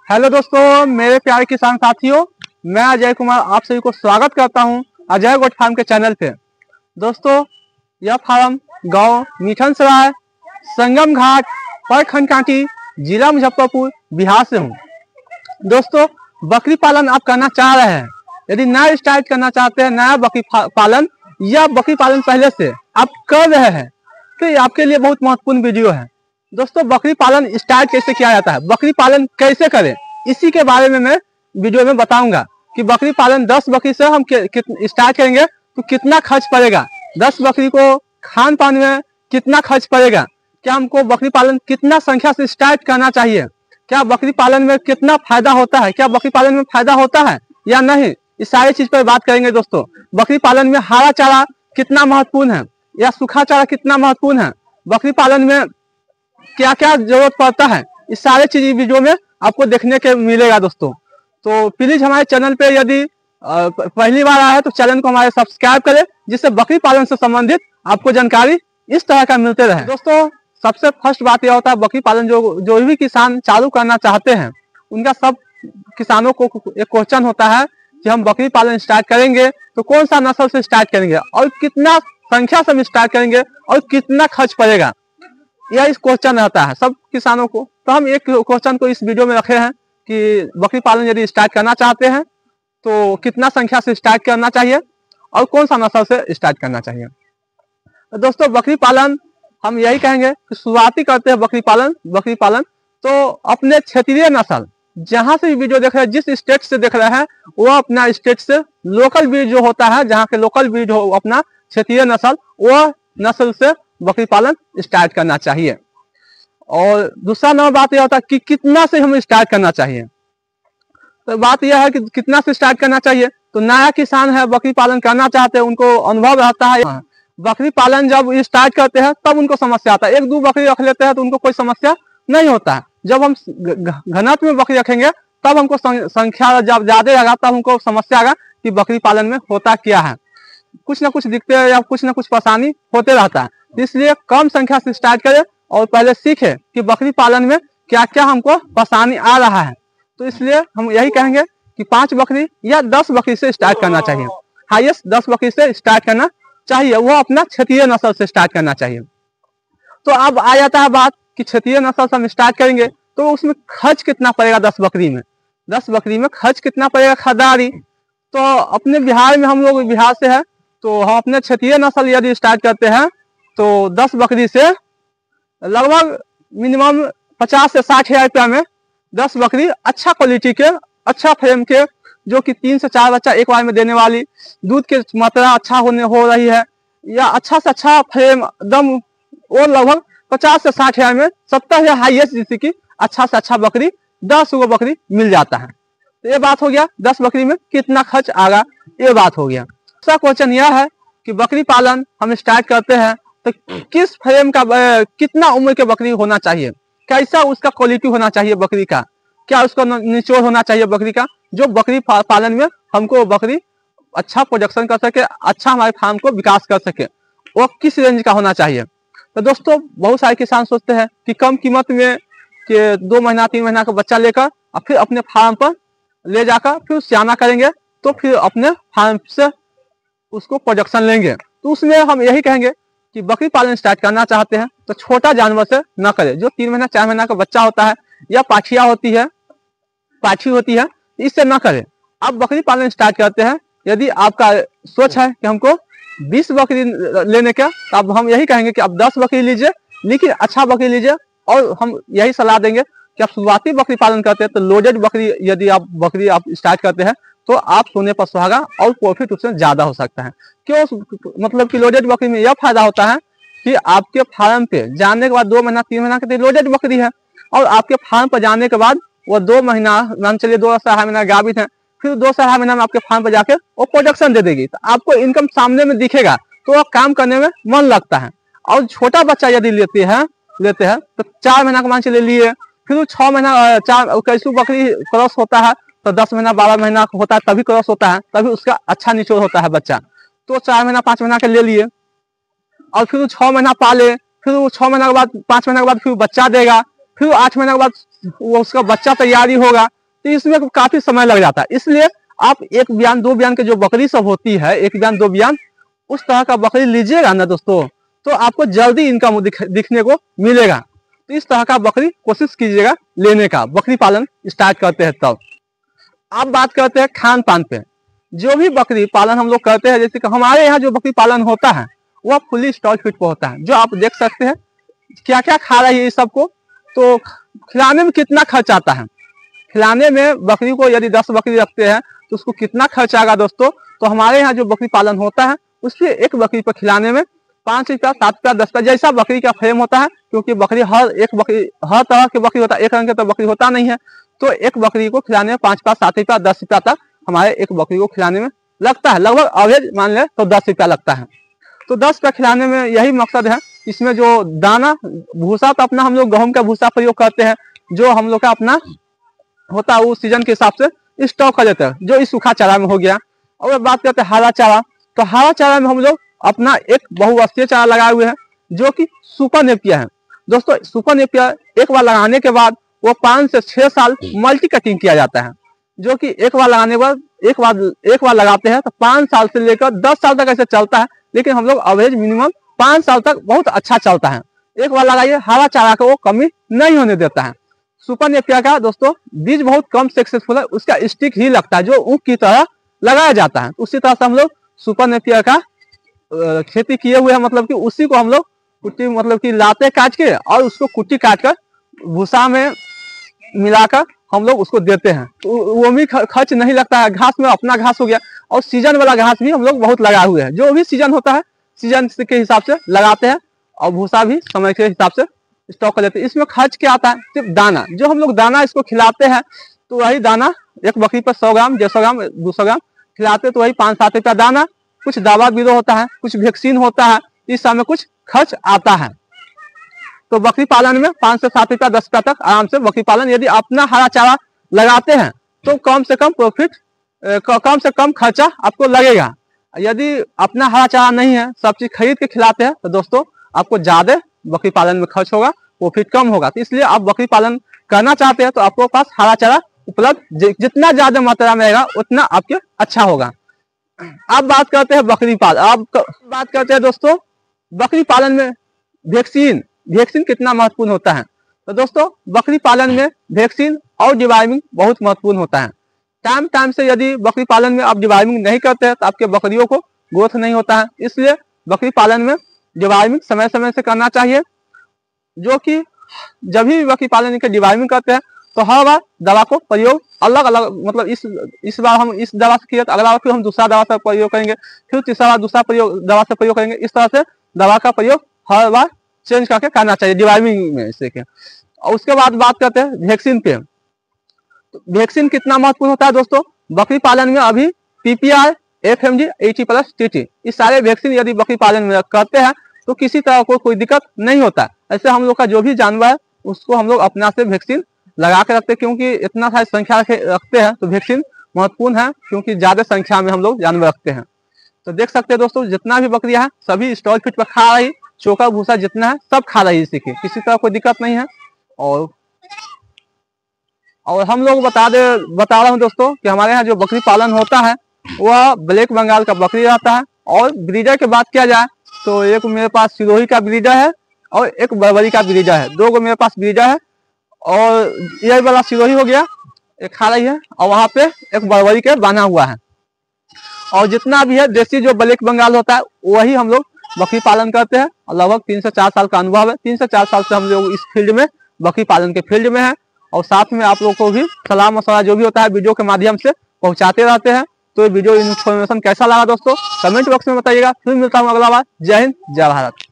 Hello दोस्तों, मेरे प्यारे किसान साथियों, मैं अजय कुमार आप सभी को स्वागत करता हूं अजय गोट फार्म के चैनल पे। दोस्तों, यह फार्म गांव मीठन सराय, संगम घाट, प्रखंड कांटी, जिला मुजफ्फरपुर, बिहार से हूं। दोस्तों, बकरी पालन आप करना चाह रहे हैं, यदि नया स्टार्ट करना चाहते हैं नया बकरी पालन या बकरी पालन पहले से आप कर रहे हैं तो ये आपके लिए बहुत महत्वपूर्ण वीडियो है। दोस्तों, बकरी पालन स्टार्ट कैसे किया जाता है, बकरी पालन कैसे करें, इसी के बारे में मैं वीडियो में बताऊंगा कि बकरी पालन 10 बकरी से हम स्टार्ट करेंगे तो कितना खर्च पड़ेगा, 10 बकरी को खान पान में कितना खर्च पड़ेगा, क्या हमको बकरी पालन कितना संख्या से स्टार्ट करना चाहिए, क्या बकरी पालन में कितना फायदा होता है, क्या बकरी पालन में फायदा होता है या नहीं, इस सारी चीज पर बात करेंगे। दोस्तों, बकरी पालन में हरा चारा कितना महत्वपूर्ण है या सूखा चारा कितना महत्वपूर्ण है, बकरी पालन में क्या क्या जरूरत पड़ता है, इस सारे चीज वीडियो में आपको देखने के मिलेगा। दोस्तों, तो प्लीज हमारे चैनल पे यदि पहली बार आया है तो चैनल को हमारे सब्सक्राइब करें, जिससे बकरी पालन से संबंधित आपको जानकारी इस तरह का मिलते रहे। दोस्तों, सबसे फर्स्ट बात यह होता है बकरी पालन जो भी किसान चालू करना चाहते हैं उनका सब किसानों को एक क्वेश्चन होता है कि हम बकरी पालन स्टार्ट करेंगे तो कौन सा नस्ल से स्टार्ट करेंगे और कितना संख्या से हम स्टार्ट करेंगे और कितना खर्च पड़ेगा, यह इस क्वेश्चन रहता है सब किसानों को। तो हम एक क्वेश्चन को इस वीडियो में रखे हैं कि बकरी पालन यदि स्टार्ट करना चाहते हैं तो कितना संख्या से स्टार्ट करना चाहिए और कौन सा नस्ल से स्टार्ट करना चाहिए। तो दोस्तों, बकरी पालन हम यही कहेंगे कि शुरुआती करते हैं बकरी पालन तो अपने क्षेत्रीय नस्ल, जहां से भी वीडियो देख रहे हैं, जिस स्टेट से देख रहे हैं वो अपना स्टेट से लोकल ब्रीड जो होता है, जहाँ के लोकल ब्रीड हो अपना क्षेत्रीय नस्ल, वो नस्ल से बकरी पालन स्टार्ट करना चाहिए। और दूसरा नंबर बात यह होता है कि कितना से हम स्टार्ट करना चाहिए। तो बात यह है कि कितना से स्टार्ट करना चाहिए, तो नया किसान है बकरी पालन करना चाहते हैं, उनको अनुभव रहता है। बकरी पालन जब स्टार्ट करते हैं तब उनको समस्या आता है, 1-2 बकरी रख लेते हैं तो उनको कोई समस्या नहीं होता है। जब हम घनत्व में बकरी रखेंगे तब हमको संख्या जब ज्यादा रहेगा तब हमको समस्या आएगा कि बकरी पालन में होता क्या है, कुछ ना कुछ दिक्कतें या कुछ ना कुछ परेशानी होते रहता है। इसलिए कम संख्या से स्टार्ट करें और पहले सीखे कि बकरी पालन में क्या क्या हमको परेशानी आ रहा है। तो इसलिए हम यही कहेंगे कि 5 बकरी या 10 बकरी से स्टार्ट करना चाहिए, हाईएस्ट 10 बकरी से स्टार्ट करना चाहिए, वो अपना क्षेत्रीय नस्ल से स्टार्ट करना चाहिए। तो अब आ जाता है बात कि क्षेत्रीय नस्ल से हम स्टार्ट करेंगे तो उसमें खर्च कितना पड़ेगा। 10 बकरी में खर्च कितना पड़ेगा खरीदारी। तो अपने बिहार में, हम लोग बिहार से है, तो हम अपने क्षेत्रीय नस्ल यदि स्टार्ट करते हैं तो 10 बकरी से लगभग मिनिमम 50 से 60 हजार रुपया में 10 बकरी अच्छा क्वालिटी के, अच्छा फ्रेम के, जो कि 3 से 4 बच्चा एक बार में देने वाली, दूध की मात्रा अच्छा हो रही है, या अच्छा से अच्छा फ्रेम दम, और लगभग 50 से 60 हजार में 70 हजार हाईएस्ट, जिससे कि अच्छा से अच्छा बकरी 10 गो बकरी मिल जाता है। तो ये बात हो गया 10 बकरी में कितना खर्च आएगा, ये बात हो गया। दूसरा क्वेश्चन यह है कि बकरी पालन हम स्टार्ट करते हैं तो किस फ्रेम का, कितना उम्र के बकरी होना चाहिए, कैसा उसका क्वालिटी होना चाहिए बकरी का, क्या उसका निचोड़ होना चाहिए बकरी का, जो बकरी पालन में हमको बकरी अच्छा प्रोडक्शन कर सके, अच्छा हमारे फार्म को विकास कर सके, वो किस रेंज का होना चाहिए। तो दोस्तों, बहुत सारे किसान सोचते हैं कि कम कीमत में कि 2 महीना 3 महीना का बच्चा लेकर और फिर अपने फार्म पर ले जाकर फिर सियाना करेंगे तो फिर अपने फार्म से उसको प्रोडक्शन लेंगे। तो उसमें हम यही कहेंगे कि बकरी पालन स्टार्ट करना चाहते हैं तो छोटा जानवर से न करें, जो 3 महीना 4 महीना का बच्चा होता है या पाठी होती है, इससे न करें। आप बकरी पालन स्टार्ट करते हैं, यदि आपका सोच है कि हमको 20 बकरी लेने का, तो अब हम यही कहेंगे कि आप 10 बकरी लीजिए, लेकिन अच्छा बकरी लीजिए। और हम यही सलाह देंगे कि आप शुरुआती बकरी पालन करते हैं तो लोडेड बकरी यदि आप स्टार्ट करते हैं तो आप सोने पर सुहागा और प्रॉफिट उसमें ज्यादा हो सकता है। क्यों, मतलब कि लोडेड बकरी में यह फायदा होता है कि आपके फार्म पे जाने के बाद 2 महीना 3 महीना के लोडेड बकरी है, और आपके फार्म पर जाने के बाद वो 2 महीना, मान चलिए 2 से 2.5 महीना गाभित है, फिर 2 से 2.5 महीना में आपके फार्म पर जाके वो प्रोडक्शन दे देगी, तो आपको इनकम सामने में दिखेगा, तो काम करने में मन लगता है। और छोटा बच्चा यदि लेते हैं तो 4 महीना का मान चलिए लिए, फिर 6 महीना 4 कैसू बकरी क्रॉस होता है तो 10 महीना 12 महीना होता है, तभी क्रॉस होता है, तभी उसका अच्छा निचोड़ होता है बच्चा। तो 4 महीना 5 महीना के ले लिए और फिर 6 महीना पाले, फिर 6 महीना के बाद 5 महीना के बाद फिर बच्चा देगा, फिर 8 महीने के बाद वो उसका बच्चा तैयारी होगा, तो इसमें काफी समय लग जाता है। इसलिए आप एक बयान 2 बयान के जो बकरी सब होती है, 1 बयान 2 बयान, उस तरह का बकरी लीजिएगा ना दोस्तों, तो आपको जल्दी इनकम दिखने को मिलेगा। तो इस तरह का बकरी कोशिश कीजिएगा लेने का, बकरी पालन स्टार्ट करते हैं तब। अब बात करते हैं खान पान पे। जो भी बकरी पालन हम लोग करते हैं, जैसे कि हमारे यहाँ जो बकरी पालन होता है वह फुली स्टॉल फीड पर होता है, जो आप देख सकते हैं क्या क्या खा रही है इस सबको। तो खिलाने में कितना खर्च आता है, खिलाने में बकरी को यदि 10 बकरी रखते हैं तो उसको कितना खर्च आएगा दोस्तों। तो हमारे यहाँ जो बकरी पालन होता है उससे एक बकरी पर खिलाने में 5 रुपया, 7 रुपया, 10 रुपया, जैसा बकरी का फ्रेम होता है, क्योंकि बकरी हर तरह की बकरी होता है, एक रंग के तो बकरी होता नहीं है। तो एक बकरी को खिलाने में 5 रुपया, 7 रुपया, 10 रुपया तक हमारे एक बकरी को खिलाने में लगता है। लगभग एवरेज मान ले तो 10 रुपया लगता है। तो 10 रुपया खिलाने में यही मकसद है। इसमें जो दाना भूसा तो अपना हम लोग गेहूं का भूसा प्रयोग करते हैं, जो हम लोग का अपना होता है उस सीजन के हिसाब से स्टॉक कर लेते हैं, जो इस सूखा चारा में हो गया। और बात करते हैं हरा चारा, तो हरा चारा में हम लोग अपना एक बहुवर्षीय चारा लगाए हुए हैं जो कि सुपर नेपियर है। दोस्तों सुपर नेपियर एक बार लगाने के बाद वो 5 से 6 साल मल्टी कटिंग किया जाता है, जो कि एक बार लगाने के बाद एक बार लगाते हैं तो 5 साल से लेकर 10 साल तक ऐसे चलता है। लेकिन हम लोग एवरेज मिनिमम 5 साल तक बहुत अच्छा चलता है। एक बार लगाइए, हरा चारा का वो कमी नहीं होने देता है। सुपर नेपियर का दोस्तों बीज बहुत कम सक्सेसफुल है, उसका स्टिक ही लगता है जो ऊख की तरह लगाया जाता है। उसी तरह से हम लोग सुपर नेपियर का खेती किए हुए हैं, मतलब कि उसी को हम लोग कुट्टी मतलब कि लाते काट के और उसको कुट्टी काट कर भूसा में मिलाकर हम लोग उसको देते हैं। तो वो भी खर्च नहीं लगता है, घास में अपना घास हो गया। और सीजन वाला घास भी हम लोग बहुत लगाए हुए हैं, जो भी सीजन होता है सीजन के हिसाब से लगाते हैं। और भूसा भी समय के हिसाब से स्टॉक कर लेते हैं। इसमें खर्च क्या आता है, सिर्फ दाना। जो हम लोग दाना इसको खिलाते हैं तो वही दाना एक बकरी पर 100 ग्राम, 150 ग्राम, 200 ग्राम खिलाते तो वही 5-7 रुपया दाना। कुछ दवा बीरो होता है, कुछ वैक्सीन होता है, इस समय कुछ खर्च आता है। तो बकरी पालन में 5 से 7 रुपया, 10 रुपया तक आराम से बकरी पालन यदि अपना हरा चारा लगाते हैं तो कम से कम प्रॉफिट, कम से कम खर्चा आपको लगेगा। यदि अपना हरा चारा नहीं है, सब चीज खरीद के खिलाते हैं, तो दोस्तों आपको ज्यादा बकरी पालन में खर्च होगा, प्रॉफिट कम होगा। तो इसलिए आप बकरी पालन करना चाहते हैं तो आपके पास हरा चारा उपलब्ध जितना ज्यादा मात्रा में रहेगा उतना आपके अच्छा होगा। अब बात करते हैं बकरी पालन। अब बात करते हैं दोस्तों बकरी पालन में वैक्सीन कितना महत्वपूर्ण होता है। तो दोस्तों बकरी पालन में वैक्सीन और डिवार्मिंग बहुत महत्वपूर्ण होता है। टाइम से यदि बकरी पालन में आप डिवार्मिंग नहीं करते हैं तो आपके बकरियों को ग्रोथ नहीं होता है। इसलिए बकरी पालन में डिवार्मिंग समय समय से करना चाहिए, जो कि जब भी बकरी पालन के डिवार्मिंग करते हैं तो हर बार दवा को प्रयोग अलग अलग, मतलब इस बार हम इस दवा से किया तो अगला बार फिर हम दूसरा दवा से प्रयोग करेंगे, फिर तीसरा बार दूसरा दवा से प्रयोग करेंगे। इस तरह से दवा का प्रयोग हर बार चेंज करके करना चाहिए डिवार्मिंग में से के। और उसके बाद बात करते हैं वैक्सीन पे। तो वैक्सीन कितना महत्वपूर्ण होता है दोस्तों, बकरी पालन में अभी PPR, FMG, 80+ TT, इस सारे वैक्सीन यदि बकरी पालन में करते हैं तो किसी तरह को कोई दिक्कत नहीं होता। ऐसे हम लोग का जो भी जानवर है उसको हम लोग अपना से वैक्सीन लगा के रखते हैं, क्योंकि इतना सारी संख्या रखते हैं तो वैक्सीन महत्वपूर्ण है, क्योंकि ज्यादा संख्या में हम लोग जानवर रखते हैं। तो देख सकते हैं दोस्तों जितना भी बकरियां हैं सभी स्टॉल फीड पर खा रही, चोकर भूसा जितना है सब खा रही है, इसी की किसी तरह कोई दिक्कत नहीं है। और हम लोग बता रहा हूँ दोस्तों कि हमारे यहाँ जो बकरी पालन होता है वह ब्लैक बंगाल का बकरी रहता है। और ब्रीडर की बात किया जाए तो एक मेरे पास सिरोही का ब्रीडर है और एक बर्बरी का ब्रीडर है, 2 गो मेरे पास ब्रीडर है। और ये वाला सिरोही हो गया, एक खा रही है, और वहां पे एक बर्बरी के बना हुआ है। और जितना भी है देसी जो ब्लैक बंगाल होता है वही हम लोग बकरी पालन करते हैं। और लगभग 3 से 4 साल का अनुभव है, 3 से 4 साल से हम लोग इस फील्ड में, बकरी पालन के फील्ड में है। और साथ में आप लोग को भी सलाह मशवरा जो भी होता है वीडियो के माध्यम से पहुंचाते रहते हैं। तो ये वीडियो इन्फॉर्मेशन कैसा लगा दोस्तों कमेंट बॉक्स में बताइएगा। फिर मिलता हूँ अगला बार। जय हिंद, जय भारत।